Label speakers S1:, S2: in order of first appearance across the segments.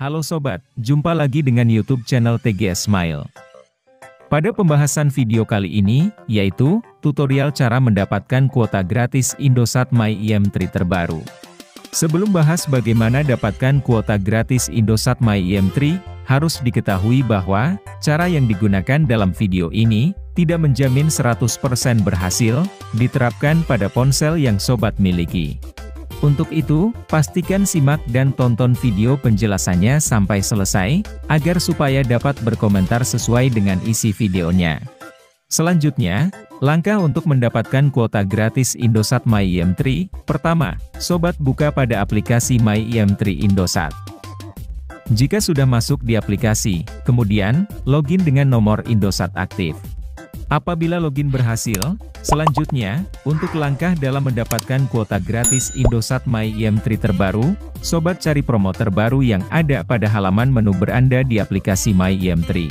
S1: Halo sobat, jumpa lagi dengan YouTube channel TGS Smile. Pada pembahasan video kali ini, yaitu tutorial cara mendapatkan kuota gratis Indosat My IM3 terbaru. Sebelum bahas bagaimana dapatkan kuota gratis Indosat My IM3, harus diketahui bahwa cara yang digunakan dalam video ini tidak menjamin 100% berhasil diterapkan pada ponsel yang sobat miliki. Untuk itu, pastikan simak dan tonton video penjelasannya sampai selesai, agar supaya dapat berkomentar sesuai dengan isi videonya. Selanjutnya, langkah untuk mendapatkan kuota gratis Indosat My IM3. Pertama, sobat buka pada aplikasi My IM3 Indosat. Jika sudah masuk di aplikasi, kemudian, login dengan nomor Indosat aktif. Apabila login berhasil, selanjutnya, untuk langkah dalam mendapatkan kuota gratis Indosat My IM3 terbaru, sobat cari promo terbaru yang ada pada halaman menu beranda di aplikasi My IM3.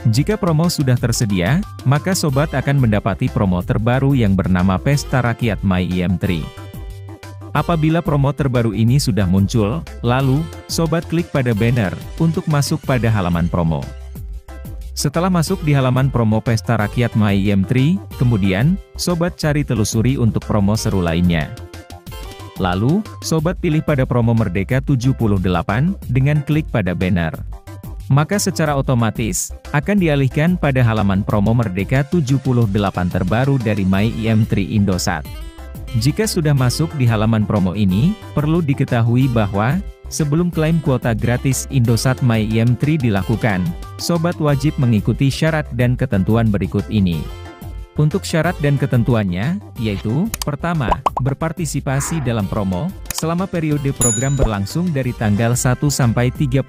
S1: Jika promo sudah tersedia, maka sobat akan mendapati promo terbaru yang bernama Pesta Rakyat My IM3. Apabila promo terbaru ini sudah muncul, lalu, sobat klik pada banner untuk masuk pada halaman promo. Setelah masuk di halaman promo Pesta Rakyat My IM3, kemudian, sobat cari telusuri untuk promo seru lainnya. Lalu, sobat pilih pada promo Merdeka 78, dengan klik pada banner. Maka secara otomatis, akan dialihkan pada halaman promo Merdeka 78 terbaru dari My IM3 Indosat. Jika sudah masuk di halaman promo ini, perlu diketahui bahwa, sebelum klaim kuota gratis Indosat My IM3 dilakukan, sobat wajib mengikuti syarat dan ketentuan berikut ini. Untuk syarat dan ketentuannya, yaitu, pertama, berpartisipasi dalam promo, selama periode program berlangsung dari tanggal 1 sampai 31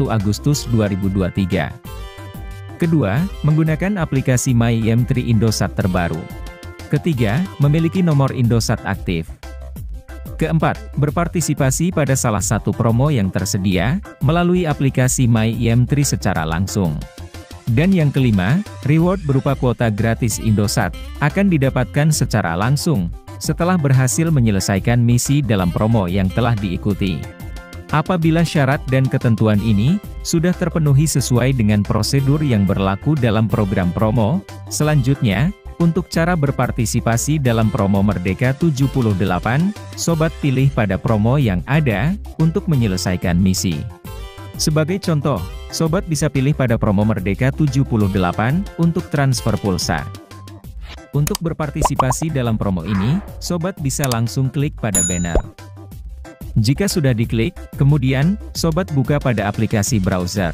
S1: Agustus 2023. Kedua, menggunakan aplikasi My IM3 Indosat terbaru. Ketiga, memiliki nomor Indosat aktif. Keempat, berpartisipasi pada salah satu promo yang tersedia, melalui aplikasi My IM3 secara langsung. Dan yang kelima, reward berupa kuota gratis Indosat, akan didapatkan secara langsung, setelah berhasil menyelesaikan misi dalam promo yang telah diikuti. Apabila syarat dan ketentuan ini, sudah terpenuhi sesuai dengan prosedur yang berlaku dalam program promo, selanjutnya, untuk cara berpartisipasi dalam promo Merdeka 78, sobat pilih pada promo yang ada, untuk menyelesaikan misi. Sebagai contoh, sobat bisa pilih pada promo Merdeka 78, untuk transfer pulsa. Untuk berpartisipasi dalam promo ini, sobat bisa langsung klik pada banner. Jika sudah diklik, kemudian, sobat buka pada aplikasi browser.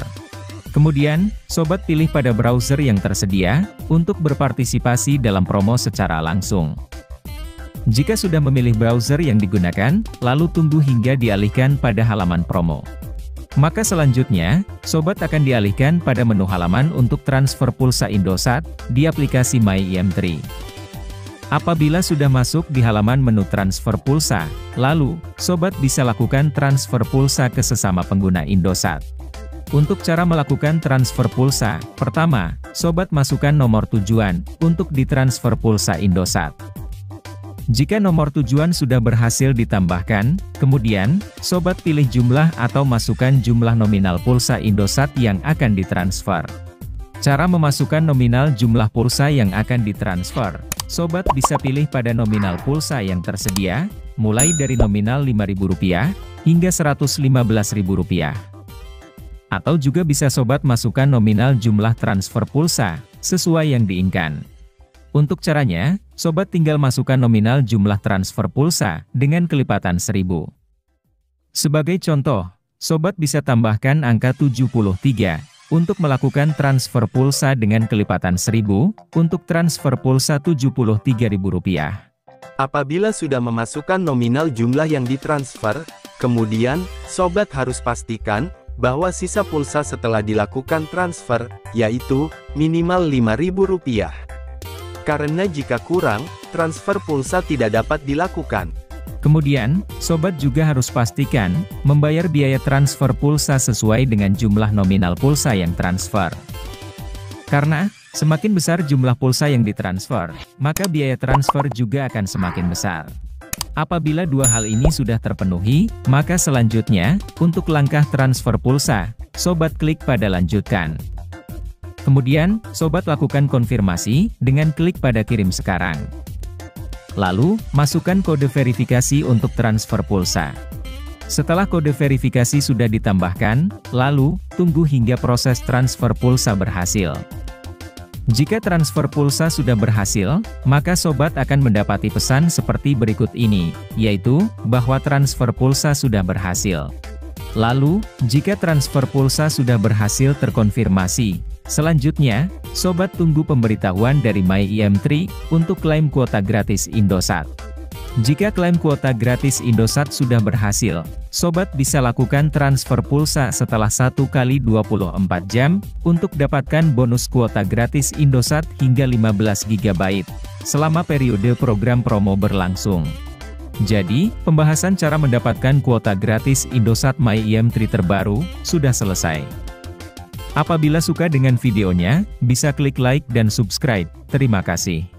S1: Kemudian, sobat pilih pada browser yang tersedia, untuk berpartisipasi dalam promo secara langsung. Jika sudah memilih browser yang digunakan, lalu tunggu hingga dialihkan pada halaman promo. Maka selanjutnya, sobat akan dialihkan pada menu halaman untuk transfer pulsa Indosat, di aplikasi My IM3. Apabila sudah masuk di halaman menu transfer pulsa, lalu, sobat bisa lakukan transfer pulsa ke sesama pengguna Indosat. Untuk cara melakukan transfer pulsa, pertama, sobat masukkan nomor tujuan, untuk ditransfer pulsa Indosat. Jika nomor tujuan sudah berhasil ditambahkan, kemudian, sobat pilih jumlah atau masukkan jumlah nominal pulsa Indosat yang akan ditransfer. Cara memasukkan nominal jumlah pulsa yang akan ditransfer, sobat bisa pilih pada nominal pulsa yang tersedia, mulai dari nominal Rp5.000, hingga Rp115.000. Atau juga bisa sobat masukkan nominal jumlah transfer pulsa, sesuai yang diinginkan. Untuk caranya, sobat tinggal masukkan nominal jumlah transfer pulsa, dengan kelipatan 1000. Sebagai contoh, sobat bisa tambahkan angka 73, untuk melakukan transfer pulsa dengan kelipatan 1000, untuk transfer pulsa Rp73.000.
S2: Apabila sudah memasukkan nominal jumlah yang ditransfer, kemudian, sobat harus pastikan, bahwa sisa pulsa setelah dilakukan transfer, yaitu, minimal Rp5.000. Karena jika kurang, transfer pulsa tidak dapat dilakukan.
S1: Kemudian, sobat juga harus pastikan, membayar biaya transfer pulsa sesuai dengan jumlah nominal pulsa yang transfer. Karena, semakin besar jumlah pulsa yang ditransfer, maka biaya transfer juga akan semakin besar. Apabila dua hal ini sudah terpenuhi, maka selanjutnya, untuk langkah transfer pulsa, Sobat klik pada lanjutkan. Kemudian, Sobat lakukan konfirmasi, dengan klik pada kirim sekarang. Lalu, masukkan kode verifikasi untuk transfer pulsa. Setelah kode verifikasi sudah ditambahkan, lalu, tunggu hingga proses transfer pulsa berhasil. Jika transfer pulsa sudah berhasil, maka Sobat akan mendapati pesan seperti berikut ini, yaitu, bahwa transfer pulsa sudah berhasil. Lalu, jika transfer pulsa sudah berhasil terkonfirmasi, selanjutnya, Sobat tunggu pemberitahuan dari MyIM3, untuk klaim kuota gratis Indosat. Jika klaim kuota gratis Indosat sudah berhasil, Sobat bisa lakukan transfer pulsa setelah 1 kali 24 jam, untuk dapatkan bonus kuota gratis Indosat hingga 15 GB, selama periode program promo berlangsung. Jadi, pembahasan cara mendapatkan kuota gratis Indosat MyIM3 terbaru, sudah selesai. Apabila suka dengan videonya, bisa klik like dan subscribe. Terima kasih.